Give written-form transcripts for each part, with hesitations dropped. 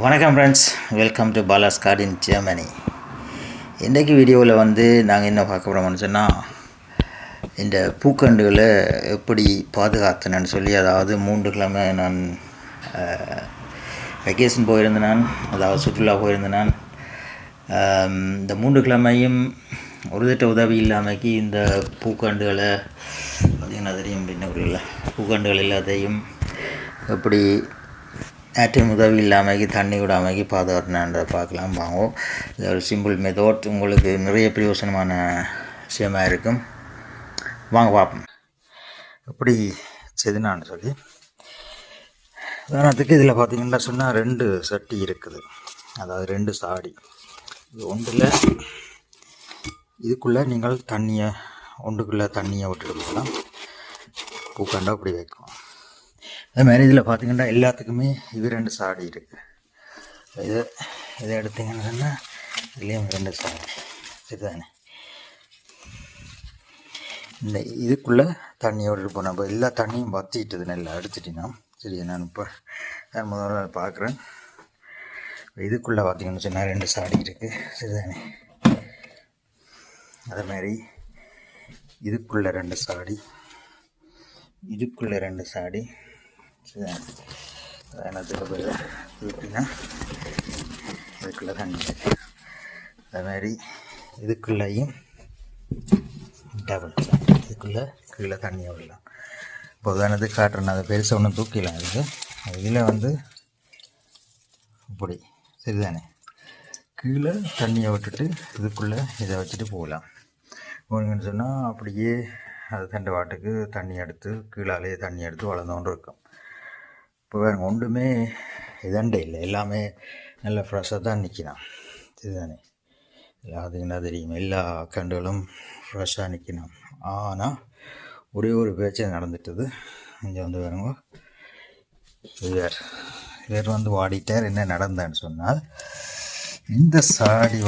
வணக்கம் friends, welcome to Bala's garden Germany. இன்றைக்கு வீடியோவில் நாங்கள் என்ன பார்க்க போகிறோம்னு சொன்னால், இந்த பூக்கண்டுகளை எப்படி பாதுகாத்தனன்னு சொல்லி, அதாவது 3 கிழமை நான் வெக்கேஷன் போயிருந்தேன், அதாவது சுற்றுலா போயிருந்தேன். இந்த 3 கிழமையும் ஒரு திட்ட உதவி இல்லாமக்கி இந்த பூக்கண்டுகளை பார்த்திங்கன்னா தெரியும், பின்ன பூக்கண்டுகள் எல்லாத்தையும் எப்படி ஆற்றின் உதவி இல்லாமல் தண்ணி விடாமல் பாதுகாத்துனான்ற பார்க்கலாம் வாங்க. இது ஒரு சிம்பிள் மெத்தட், உங்களுக்கு நிறைய பிரயோசனமான விஷயமாக இருக்கும். வாங்க பார்ப்போம் எப்படி செய்துனான்னு சொல்லி. உதாரணத்துக்கு இதில் பார்த்திங்கன்னா சொன்னால் 2 சட்டி இருக்குது, அதாவது 2 சாடி. இது ஒன்றில் இதுக்குள்ளே நீங்கள் ஒன்றுக்குள்ளே தண்ணியை விட்டுட்டு போகலாம். பூக்கண்டா அப்படி வைக்கும். அதுமாதிரி இதில் பார்த்திங்கன்னா எல்லாத்துக்குமே இது 2 சாடி இருக்குது. இதை எடுத்திங்கன்னு சொன்னால் இதுலேயும் 2 சாடி சரிதானே. இந்த இதுக்குள்ளே தண்ணியை விட்டுட்டு போனோம். இப்போ எல்லா தண்ணியும் வற்றிட்டுது, நல்லா அடிச்சிட்டினா சரி. நான் இப்போ முதல்ல பார்க்குறேன். இதுக்குள்ளே பார்த்திங்கன்னு சொன்னால் 2 சாடி இருக்குது சரிதானே. அதேமாதிரி இதுக்குள்ளே 2 சாடி, இதுக்குள்ளே 2 சாடி ஊற்றினா இதுக்குள்ளே தண்ணி. அதுமாதிரி இதுக்குள்ளேயும் டபுள் சாடி, இதுக்குள்ளே கீழே தண்ணியை விடலாம். இப்போ உதாரணத்துக்கு காட்டுறேன், அதை பெருசாக ஒன்றும் தூக்கிடலாம். இதில் இப்படி சரிதானே. கீழே தண்ணியை விட்டுட்டு இதுக்குள்ளே இதை வச்சுட்டு போகலாம். போனீங்கன்னு சொன்னால் அப்படியே அது தண்டை வாட்டுக்கு தண்ணி எடுத்து கீழாலேயே தண்ணி எடுத்து வளர்ந்தோன்னு இருக்கும். இப்போ வேறு ஒன்றுமே இதண்டே இல்லை, எல்லாமே நல்ல ஃப்ரெஷ்ஷாக தான் நிற்கலாம் சரிதானே. எல்லாத்துக்குன்னா தெரியும், எல்லா கண்டுகளும் ஃப்ரெஷ்ஷாக நிற்கணும். ஆனால் ஒரே ஒரு பேச்சு நடந்துட்டுது. இங்கே வேறுங்க, இவர் வாடிட்டார். என்ன நடந்தான்னு சொன்னால், இந்த சாடி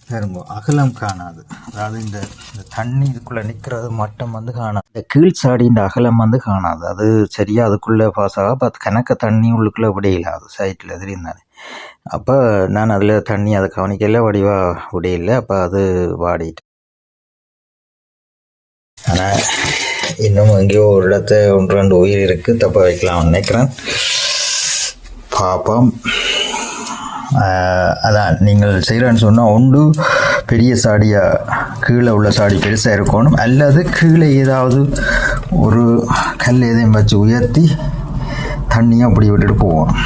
பாருங்க அகலம் காணாது. அதாவது இந்த தண்ணி இதுக்குள்ளே நிற்கிறது மட்டம் காணாது. இந்த கீழ் சாடின்ற அகலம் காணாது. அது சரியாக அதுக்குள்ளே பாஸ் ஆக அப்போ கணக்க தண்ணி உள்ளுக்குள்ளே விடையில, அது சைட்டில் தெரியுந்தானே. அப்போ நான் அதில் தண்ணி அதை கவனிக்கல, வடிவாக விடையில்லை. அப்போ அது வாடிட்டு. ஆனால் இன்னும் எங்கேயோ ஒரு இடத்த 1-2 உயிர் இருக்குது, தப்ப வைக்கலாம்னு நினைக்கிறேன். பாப்போம். அதான் நீங்கள் செய்கிறேன்னு சொன்னால், ஒன்று பெரிய சாடியாக கீழே உள்ள சாடி பெருசாக இருக்கணும், அல்லது கீழே ஏதாவது ஒரு கல் எதையும் வச்சு உயர்த்தி தண்ணியை அப்படி விட்டுட்டு போகணும்.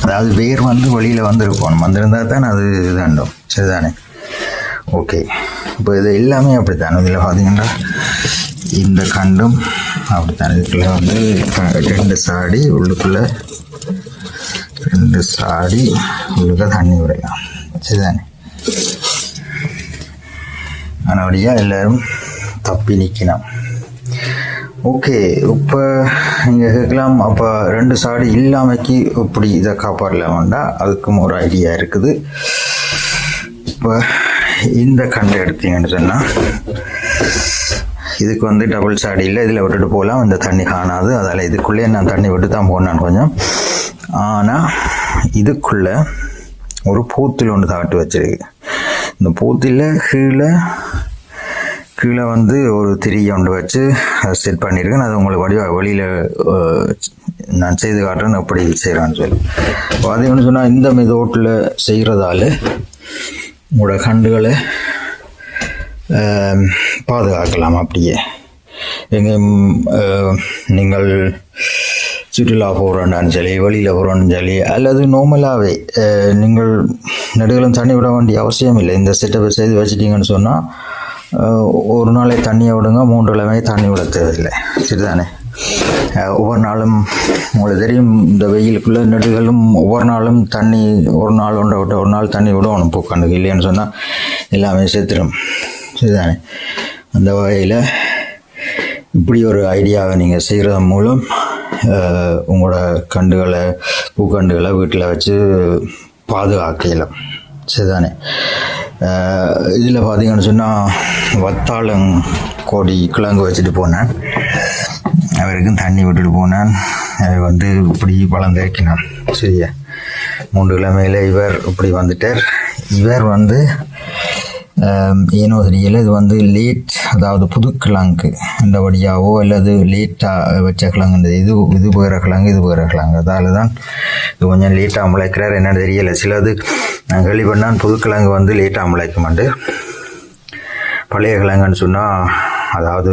அதாவது வேர் வெளியில் இருக்கணும், வந்திருந்தால் தான் அது இதாண்டும் சரிதானே. ஓகே, இப்போ இது எல்லாமே அப்படித்தானே. இதில் பார்த்தீங்கன்னா இந்த கண்டும் அப்படித்தானே. இதுக்குள்ளே 2 சாடி, உள்ளுக்குள்ளே 2 சாடி, உள்ளுக்க தண்ணி விடலாம் சரிதானே. ஆனபடியாக எல்லோரும் தப்பி நிற்கலாம். ஓகே, இப்போ நீங்கள் கேட்கலாம், அப்போ 2 சாடி இல்லாமைக்கு இப்படி இதை காப்பாடலாம்டா. அதுக்கும் ஒரு ஐடியா இருக்குது. இப்போ இந்த கண்டை எடுத்தீங்கன்னு சொன்னால், இதுக்கு டபுள் சாடி இல்லை, இதில் விட்டுட்டு போகலாம். இந்த தண்ணி காணாது, அதில் இதுக்குள்ளே நான் தண்ணி விட்டு தான் போனான் கொஞ்சம். ஆனால் இதுக்குள்ளே ஒரு பூத்தில் ஒன்று தாட்டு வச்சிருக்கு. இந்த பூத்தில் கீழே ஒரு திரியை ஒன்று வச்சு செட் பண்ணியிருக்கேன். அது உங்களுக்கு வெளியில் நான் செய்து காட்டுறேன்னு எப்படி செய்கிறான்னு சொல்லி. அது ஒன்று சொன்னால், இந்த மெத்தோட்டில் செய்கிறதால உங்களோட கண்டுகளை பாதுகாக்கலாம். அப்படியே நீங்கள் சுற்றுலா போகிறோன்னு சொல்லி, வெளியில் போகிறோன்னு சொல்லி, அல்லது நார்மலாகவே நீங்கள் நடுகளும் தண்ணி விட வேண்டிய அவசியம் இல்லை. இந்த செட்டப்பை செய்து வச்சுட்டிங்கன்னு சொன்னால், ஒரு நாளை தண்ணியை விடுங்க, 3 கிழமை தண்ணி விட தேவையில்லை சரிதானே. ஒவ்வொரு நாளும் உங்களுக்கு தெரியும், இந்த வெயிலுக்குள்ளே நடுகளும் ஒவ்வொரு நாளும் தண்ணி, ஒரு நாள் ஒன்றை விட்டு ஒரு நாள் தண்ணி விடணும் பூக்கண்டுக்கு. இல்லைன்னு சொன்னால் எல்லாமே செத்துடும் சரிதானே. அந்த வகையில் இப்படி ஒரு ஐடியாவை நீங்கள் செய்கிறது மூலம் உங்களோட பூக்கண்டுகளை வீட்டில் வச்சு பாதுகாக்கலாம் சரிதானே. இதில் பார்த்தீங்கன்னு சொன்னால், வத்தாளங்கொடி கிழங்கு வச்சுட்டு போனேன். அவருக்கும் தண்ணி விட்டுட்டு போனேன். அது இப்படி வளர்ந்து வைக்கணும் சரியா 3 கிழமையில் இவர் இப்படி வந்துட்டார். இவர் வந்து ஏனோ தெரியல, இது வந்து லேட், அதாவது புதுக்கிழங்கு இந்த வழியாவோ அல்லது லேட்டாக வச்ச கிழங்கு, இது வேறு கிழங்கு, இது வேறு கிழங்கு, அதால் தான் இது கொஞ்சம் லேட்டாக முளைக்கிறார். என்னென்னு தெரியலை. சிலது நான் கேள்விப்பட்டான் புதுக்கிழங்கு வந்து லேட்டாக முளைக்குமாண்டு. பழைய கிழங்குன்னு சொன்னால் அதாவது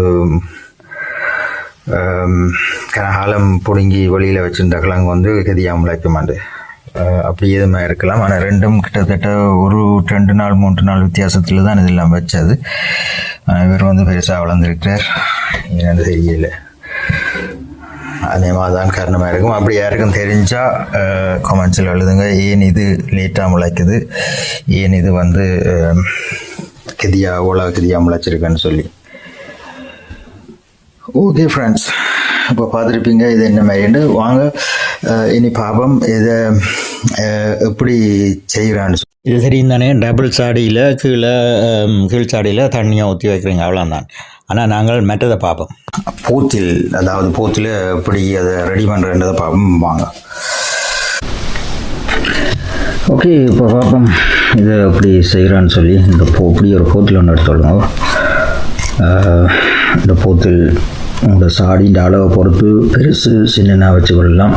கனகாலம் பிடுங்கி வெளியில் வச்சுருந்த கிழங்கு வந்து கதியாக முளைக்குமாண்டு. அப்படி எதுவுமே இருக்கலாம். ஆனால் ரெண்டும் கிட்டத்தட்ட ஒரு 2 நாள் 3 நாள் வித்தியாசத்தில் தான் இதெல்லாம் வச்சது. இவர் வந்து பெருசாக வளர்ந்துருக்கிறார். என்னென்னு தெரியல. அதே மாதிரி தான் காரணமாக இருக்கும். அப்படி யாருக்கும் தெரிஞ்சால் கமெண்ட்ஸில் எழுதுங்க. ஏன் இது லேட்டாக முளைக்குது, ஏன் இது வந்து கதியாக முளைச்சிருக்குன்னு சொல்லி. ஓகே ஃப்ரெண்ட்ஸ், இப்போ பார்த்துருப்பீங்க இது என்ன மாதிரின்னு. வாங்க இனி பாபம் இதை எப்படி செய்கிறான்னு. இது தெரியும் தானே, டபுள் சாடியில் கீழ் சாடியில் தண்ணியாக ஊற்றி வைக்கிறீங்க, அவ்வளோதான். ஆனால் நாங்கள் மெட்டதை பார்ப்போம். போத்தில் எப்படி அதை ரெடி பண்ணுறன்றதை பார்ப்போம். வாங்க. ஓகே, இப்போ பார்ப்போம் இதை எப்படி செய்கிறான்னு சொல்லி. இப்படி ஒரு போத்தில் ஒன்று எடுத்துக்கொள்ளுங்க. இந்த போத்தில் உங்களோட சாடின்ற அளவை பொறுத்து பெருசு சின்னதாக வச்சுக்கொள்ளலாம்.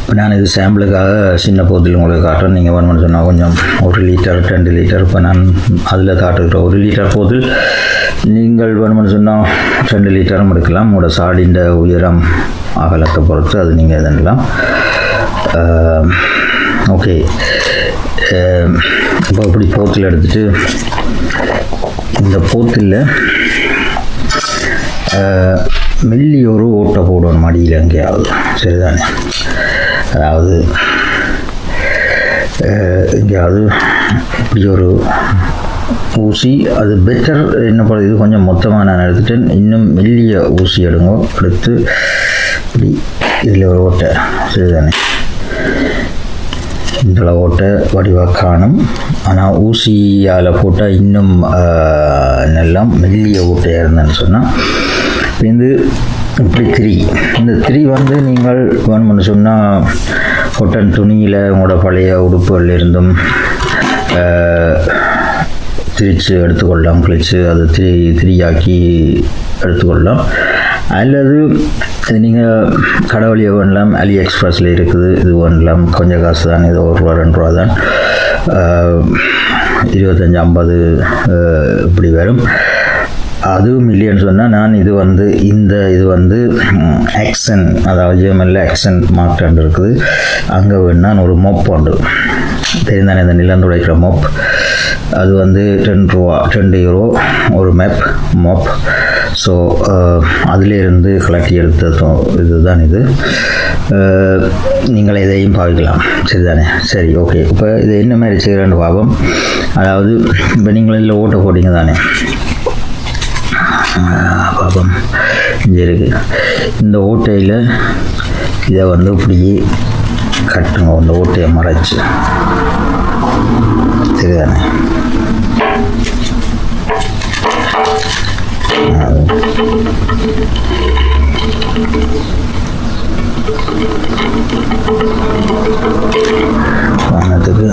இப்போ நான் இது சாம்பிளுக்காக சின்ன போத்தில் உங்களுக்கு காட்டுறேன். நீங்கள் வேணும்னு சொன்னால் கொஞ்சம் 1 லிட்டர் 2 லிட்டர், இப்போ நான் அதில் காட்டுகிறேன் 1 லிட்டர் போத்தில். நீங்கள் வேணும்னு சொன்னால் 2 லிட்டரும் எடுக்கலாம். உங்களோட சாடின்ற உயரம் அகலத்தை பொறுத்து அது நீங்கள் இதெல்லாம். ஓகே, இப்போ இப்படி போத்தில் எடுத்துகிட்டு இந்த போத்தில் மெல்லி ஒரு ஓட்டை போடணும் மடியில் எங்கேயாவது. சரிதானே? அதாவது எங்கேயாவது இப்படி ஒரு ஊசி, அது பெட்டர். என்ன பண்ணுறது, இது கொஞ்சம் மொத்தமாக நான் எடுத்துட்டேன். இன்னும் மெல்லிய ஊசி எடுத்து இப்படி இதில் ஒரு ஓட்டை. சரிதானே? இந்த ஓட்டை வடிவாக காணும். ஆனால் ஊசியால் போட்டால் இன்னும் நல்லா மெல்லிய ஓட்டையாக இருந்தேன்னு சொன்னால் இது இப்படி இந்த திரி வந்து நீங்கள் வேணும்னு சொன்னால் கொட்டன் துணியில் உங்களோட பழைய உடுப்புகள் இருந்தும் திரித்து எடுத்துக்கொள்ளலாம். கிழித்து அதை திரியாக்கி எடுத்துக்கொள்ளலாம். அல்லது நீங்கள் கடை வழியாக வேணலாம். அலி எக்ஸ்பிரஸில் இருக்குது, இது வேணலாம். கொஞ்சம் காசு தான், இது ₹1 ₹2 தான். 25-50 இப்படி வரும். அதுவும் இல்லைன்னு சொன்னால் நான் இது வந்து ஆக்சன், அதாவது ஜெர்மனில் ஆக்சன் மார்க்டான் இருக்குது. அங்கே வேணால் ஒரு மொப் உண்டு, தெரிந்தானே, இந்த நிலம் துடைக்கிற மொப். அது வந்து €2 ஒரு மொப். ஸோ அதிலிருந்து கலட்டி எடுத்த இதுதான் இது. நீங்கள் இதையும் பாவிக்கலாம். சரிதானே? சரி, ஓகே. இப்போ இது என்ன மாதிரி செய்கிறேன்னு பார்ப்போம். அதாவது இப்போ நீங்கள் இதில் ஓட்டை போட்டிங்க தானே, பாப்பம் இங்கே இருக்குது. இந்த ஓட்டையில் இதை வந்து இப்படியே கட்டுங்க, இந்த ஓட்டையை மறைச்சு. சரிதானே? வானத்துக்கு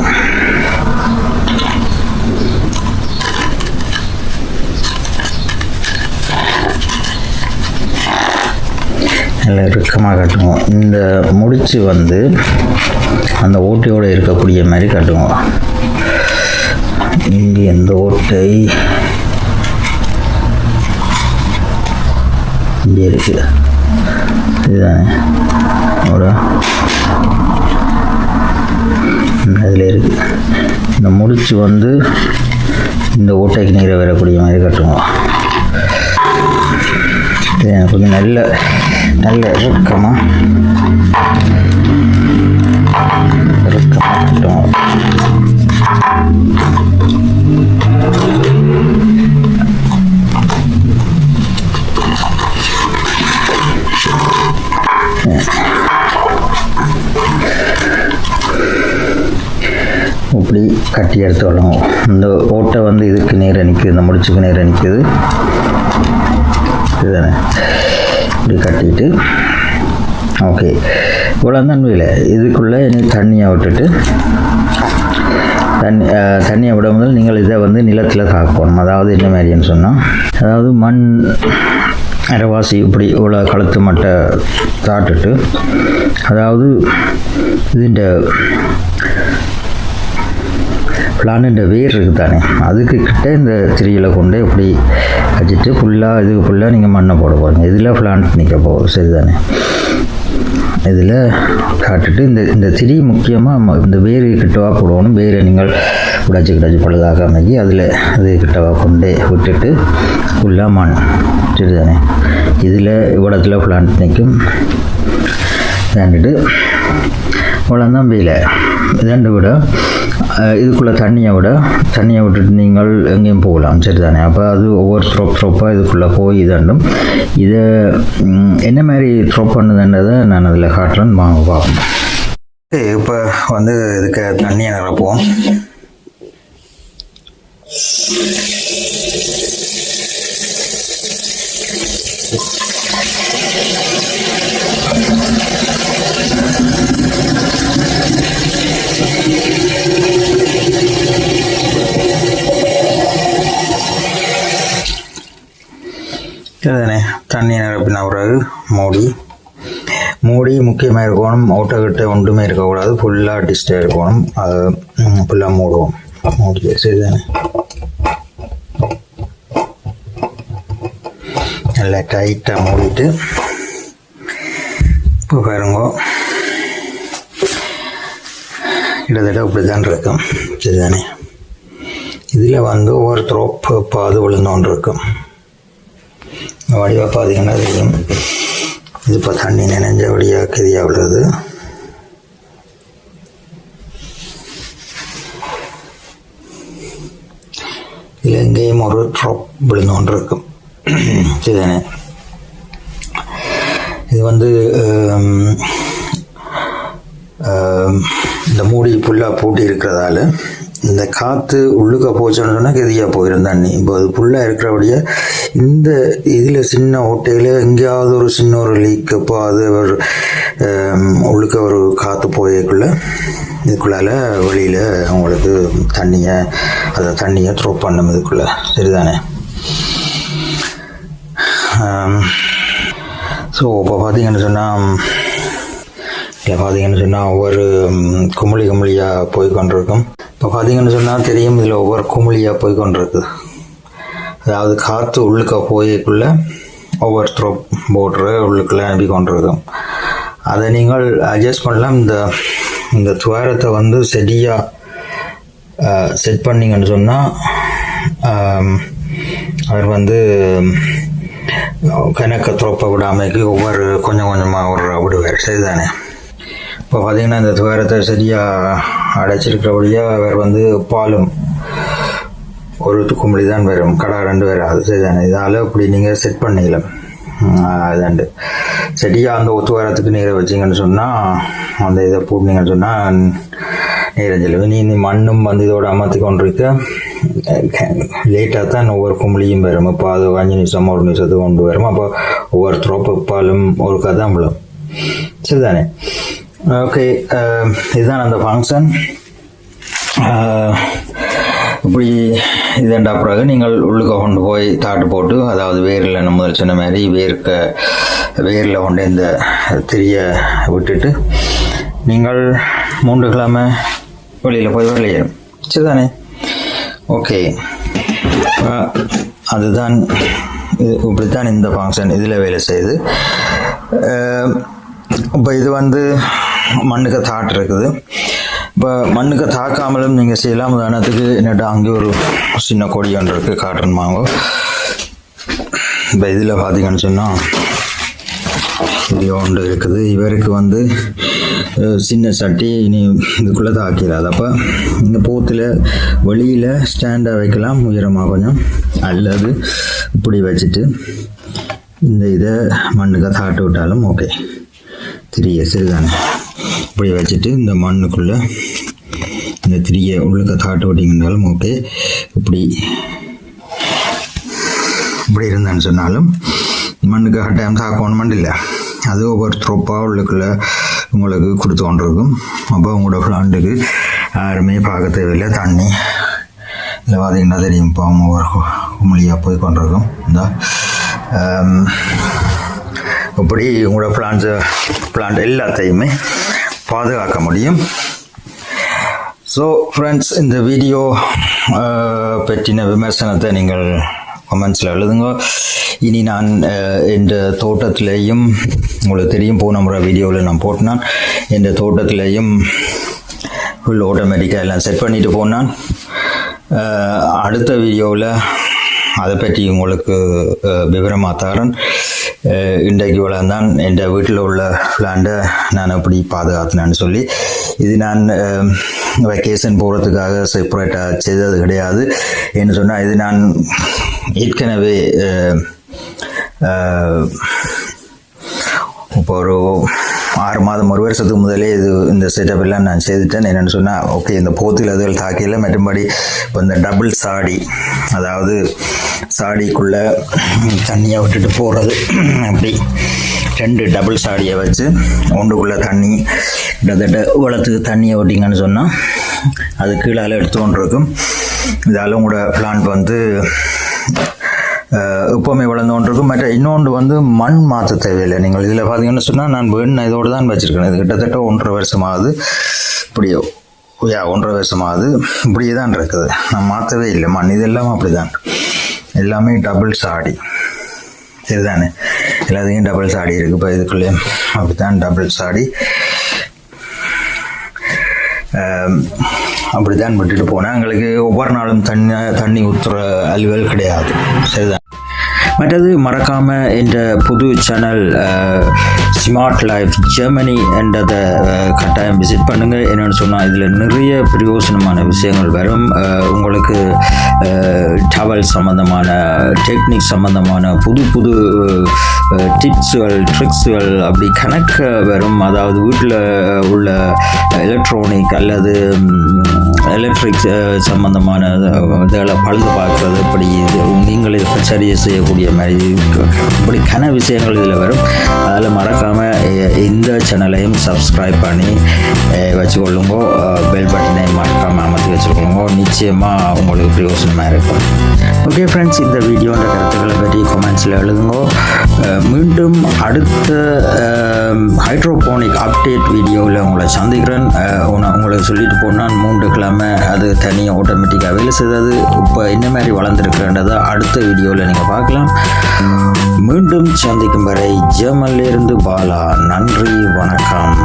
நல்லா இறுக்கமாக கட்டுவோம். இந்த முடிச்சு வந்து அந்த ஓட்டையோடு இருக்கக்கூடிய மாதிரி கட்டுவோம். இங்கே எந்த ஓட்டை இங்கே இருக்குது, இதுதானே ஒரு அதில் இருக்குது. இந்த முடிச்சு வந்து இந்த ஓட்டைக்கு நீரை வரக்கூடிய மாதிரி கட்டுவோம். கொஞ்சம் நல்ல இறுக்கமாக கட்டுவோம். இப்படி கட்டி எடுத்துக்கணும். இந்த ஓட்டை வந்து இதுக்கு நேராக நிற்குது, இந்த முடிச்சுக்கு நேராக நிற்குது. இதுதானே? இப்படி கட்டிட்டு ஓகே. இவ்வளோ தான் வேலை. இதுக்குள்ளே இனி தண்ணியை விட்டுட்டு தண்ணியை விட முதல் நீங்கள் இதை வந்து நிலத்தில் தாக்கணும். அதாவது என்ன மாதிரின்னு சொன்னால், அதாவது மண் அரைவாசி இப்படி இவ்வளோ கழுத்து மட்டை தாட்டுட்டு, அதாவது இதுண்ட பிளான்ட வேர் இருக்குது தானே, அதுக்கு கிட்ட இந்த திரியில் கொண்டு இப்படி வச்சுட்டு ஃபுல்லாக இதுக்கு ஃபுல்லாக நீங்கள் மண்ணை போட போகிறீங்க. இதில் பிளான்ட் நிற்க போகுது, சரிதானே. இதில் காட்டுட்டு இந்த திரி முக்கியமாக இந்த வேறு கிட்டவா போடணும். வேரை நீங்கள் உடைச்சி பழுதாக அமைக்கி அதில் இது கிட்டவா கொண்டே விட்டுட்டு ஃபுல்லாக மண், சரிதானே. இதில் இவ்வளத்தில் பிளான்ட் நிற்கும். தாண்டிட்டு இவ்வளோதான் வேலை. இதாண்டு விட இதுக்குள்ளே தண்ணியை விட்டுட்டு நீங்கள் எங்கேயும் போகலாம், சரிதானே. அப்போ அது ஒவ்வொரு த்ரோப்பாக இதுக்குள்ளே போய் இதாண்டும். இதை என்ன மாதிரி த்ரோப் பண்ணுதுன்றதை நான் அதில் காட்டுறேன்னு வாங்க பார்ப்போம். இப்போ வந்து இதுக்கு தண்ணியை நிரப்புவோம். சரிதானே. தண்ணி நிரப்பின பிறகு மூடி முக்கியமாக இருக்கணும். அவுட்டை கிட்ட ஒன்றுமே இருக்கக்கூடாது, ஃபுல்லாக டிஸ்டாக இருக்கணும். அதை ஃபுல்லாக மூடுவோம். மூடி, சரிதானே. நல்லா டைட்டாக மூடிட்டு இப்போ பாருங்க, கிட்டத்தட்ட இப்படி தான் இருக்கும், சரிதானே. இதில் வந்து ஒவ்வொரு த்ரோப் பாது விழுந்தோன்னு இருக்கும். வடிவாக பார்த்தீங்கன்னா தெரியும். இது இப்போ தண்ணி நினைஞ்ச வடியாக கதியாக உள்ளது. இதில் எங்கேயும் ஒரு ட்ராப் விழுந்தோன்று இருக்கும், சரிதானே. இது வந்து இந்த மூடி ஃபுல்லாக பூட்டி இருக்கிறதால இந்த காற்று உள்ளுக்க போச்சோன்னு சொன்னால் கதியாக போயிடும் தண்ணி. இப்போ அது ஃபுல்லாக இருக்கிறபடியே இந்த இதில் சின்ன ஓட்டையில் எங்கேயாவது ஒரு சின்ன ஒரு லீக், அப்போ அது ஒரு உள்ளுக்க ஒரு காற்று போயக்குள்ளே இதுக்குள்ளால் வெளியில் அவங்களுக்கு தண்ணியை த்ரோ பண்ணும் இதுக்குள்ளே, சரிதானே. ஸோ இப்போ பார்த்தீங்கன்னு சொன்னால் ஒவ்வொரு குமிழியாக போய்கொண்டிருக்கும். இப்போ பார்த்தீங்கன்னு சொன்னால் தெரியும், இதில் ஒவ்வொரு குமிழியாக போய்கொண்டிருக்கு. அதாவது காற்று உள்ளுக்க போய்க்குள்ளே ஒவ்வொரு த்ரோப் போடுற உள்ளுக்குள்ளே அனுப்பி கொண்டிருக்கும். அதை நீங்கள் அட்ஜஸ்ட் பண்ணலாம். இந்த துவாரத்தை வந்து சரியாக செட் பண்ணிங்கன்னு சொன்னால் அவர் வந்து கணக்க த்ரோப்பை விடாமைக்கு ஒவ்வொரு கொஞ்சம் கொஞ்சமாக விடுவார், சரிதானே. இப்போ பார்த்தீங்கன்னா இந்த துவாரத்தை சரியாக அடைச்சிருக்கிறபடியாக அவர் வந்து பாலும் ஒரு கும்பலி தான் வரும், கடை 2 வராது, சரிதானே. இதால் இப்படி நீங்கள் செட் பண்ணிக்கலாம். அதாண்டு சரியாக அந்த ஒத்துவாரத்துக்கு நீரை வச்சிங்கன்னு சொன்னால், அந்த இதை போட்டிங்கன்னு சொன்னால் நீரஞ்சல் நீ மண்ணும் வந்து இதோட அமர்த்தி கொண்டிருக்க லேட்டாக தான் ஒவ்வொரு கும்பலியும் வரும். இப்போ அது 5 நிமிஷம் 1 நிமிஷத்துக்கு கொண்டு வரும். அப்போ ஒவ்வொரு த்ரோப்பு பாலும் ஒரு கதான் விழும், சரிதானே. ஓகே, இதுதான் அந்த ஃபங்க்ஷன். இப்படி இதண்டா பிறகு நீங்கள் உள்ளுக்க கொண்டு போய் தாட்டு போட்டு, அதாவது வேரில் நம்ம முதல் சொன்ன மாதிரி வேரில் கொண்டு இந்த திரியை விட்டுட்டு நீங்கள் 3 கிழமை வெளியில் போய் விளையாடும், சரிதானே. ஓகே, அதுதான் இப்படித்தான் இந்த ஃபங்க்ஷன் இதில் வேலை செய்யுது. இப்போ இது வந்து மண்ணுக்கு தாட்டு இருக்குது. இப்போ மண்ணுக்கு தாக்காமலும் நீங்கள் செய்யலாம். உதாரணத்துக்கு என்னட்டா அங்கே ஒரு சின்ன கொடி ஒன்று இருக்குது, காட்டணுமாங்க. இப்போ இதில் பார்த்தீங்கன்னு சொன்னால் இது ஒன்று இருக்குது. இவருக்கு வந்து சின்ன சட்டி இனி இதுக்குள்ளே தாக்கிறாது. அப்போ இந்த போத்தில் வெளியில் ஸ்டாண்டாக வைக்கலாம் உயரமாக கொஞ்சம், அல்லது இப்படி வச்சுட்டு இந்த இதை மண்ணுக்கு தாட்டு விட்டாலும் ஓகே, திரியை, சரிதானே. இப்படி வச்சுட்டு இந்த மண்ணுக்குள்ளே இந்த திரியை உள்ளுக்க தாட்டு விட்டிங்கன்னாலும் ஓகே. இப்படி இருந்தான்னு சொன்னாலும் மண்ணுக்கு டைம் தாக்கணுமெண்டு இல்லை. அது ஒவ்வொரு த்ரோப்பாக உள்ளுக்குள்ளே உங்களுக்கு கொடுத்து கொண்டிருக்கும். அப்போ உங்களோட பிளான்ட்டுக்கு யாருமே பார்க்க தேவையில்லை. தண்ணி இல்லை பார்த்தீங்கன்னா தெரியும், இப்போ அவங்க ஒரு குமிழியாக போய் கொண்டிருக்கும். இந்த இப்படி உங்களோட பிளான்ட் எல்லாத்தையுமே பாதுகாக்க முடியும். ஸோ ஃப்ரெண்ட்ஸ், இந்த வீடியோ பற்றின விமர்சனத்தை நீங்கள் கமெண்ட்ஸில் எழுதுங்க. இனி நான் இந்த தோட்டத்திலேயும் உங்களுக்கு தெரியும், போன முறை வீடியோவில் நான் போட்டினான், இந்த தோட்டத்திலேயும் ஃபுல் ஆட்டோமேட்டிக்காக எல்லாம் செட் பண்ணிட்டு போனான். அடுத்த வீடியோவில் அதை பற்றி உங்களுக்கு விவரமாக தரேன். இன்றைக்கு வளர்ந்தான் என் வீட்டில் உள்ள பிளான்ட்டை நான் எப்படி பாதுகாத்தினேன்னு சொல்லி. இது நான் வெக்கேஷன் போகிறதுக்காக செப்பரேட்டாக செய்தது கிடையாது. என்ன சொன்னால், இது நான் ஏற்கனவே இப்போ ஒரு 6 மாதம் 1 வருஷத்துக்கு முதலே இந்த செட்டப் எல்லாம் நான் செய்துட்டேன். என்னென்னு சொன்னால், ஓகே, இந்த போத்தில் அதுகள் தாக்கியில் மற்றபடி இப்போ இந்த டபுள் சாடி, அதாவது சாடிக்குள்ளே தண்ணியை விட்டுட்டு போகிறது, அப்படி 2 டபுள் சாடியை வச்சு ஒன்றுக்குள்ளே தண்ணி கிட்டத்தட்ட வளத்துக்கு தண்ணியை விட்டிங்கன்னு சொன்னால் அது கீழே எடுத்து கொண்டு இருக்கும். இதால் உங்களோட பிளான்ட் வந்து எப்போவுமே வளர்ந்து கொண்டிருக்கும். மற்ற இன்னொன்று வந்து மண் மாற்ற தேவையில்லை. நீங்கள் இதில் பார்த்தீங்கன்னு சொன்னால், நான் வேணும் இதோடு தான் வச்சுருக்கேன். இது கிட்டத்தட்ட 1.5 வருஷமாகுது. இப்படியோ 1.5 வருஷமாகுது இப்படியே தான் இருக்குது. நான் மாற்றவே இல்லை மண். இது எல்லாமே அப்படி தான், எல்லாமே டபுள் சாடி. இதுதானே, எல்லாத்தையும் டபுள் சாடி இருக்குது. இப்போ இதுக்குள்ளே அப்படி தான் டபுள் சாடி அப்படி தான் விட்டுட்டு போனேன். எங்களுக்கு ஒவ்வொரு நாளும் தண்ணி ஊற்றுற அலுவல் கிடையாது. சரிதான். மற்றது மறக்காமல் இந்த புது சேனல் ஸ்மார்ட் லைஃப் ஜெர்மனி என்றதை கட்டாயம் விசிட் பண்ணுங்கள். என்னென்னு சொன்னால், இதில் நிறைய பிரயோசனமான விஷயங்கள் வரும். உங்களுக்கு டவல் சம்மந்தமான, டெக்னிக் சம்மந்தமான புது டிப்ஸுகள், ட்ரிக்ஸுகள் அப்படி கணக்க வரும். அதாவது வீட்டில் உள்ள எலக்ட்ரானிக் அல்லது எலக்ட்ரிக் சம்மந்தமான இதில் பழுது பார்க்குறது, இப்படி நீங்கள் இதை சரி செய்யக்கூடிய மாதிரி இப்படி கன விஷயங்கள் இதில் வரும். அதில் மறக்காமல் இந்த சேனலையும் சப்ஸ்கிரைப் பண்ணி வச்சுக்கொள்ளுங்க. பெல் பட்டனையும் மறக்காமல் அமர்த்தி வச்சுக்கொள்ளுங்க. நிச்சயமாக உங்களுக்கு பிரயோசனமாக இருக்கும். ஓகே ஃப்ரெண்ட்ஸ், இந்த வீடியோன்ற கருத்துக்களை பற்றி கமெண்ட்ஸில் எழுதுங்க. மீண்டும் அடுத்த ஹைட்ரோபோனிக் அப்டேட் வீடியோவில் உங்களை சந்திக்கிறேன். உங்களுக்கு சொல்லிட்டு போனால் 3 கிழமை அது தனியாக ஆட்டோமேட்டிக்காக வேலை செய்தது. இப்போ என்ன மாதிரி வளர்ந்துருக்குன்றதை அடுத்த வீடியோவில் நீங்கள் பார்க்கலாம். மீண்டும் சந்திக்கும் வரை ஜெர்மனிலிருந்து பாலா. நன்றி, வணக்கம்.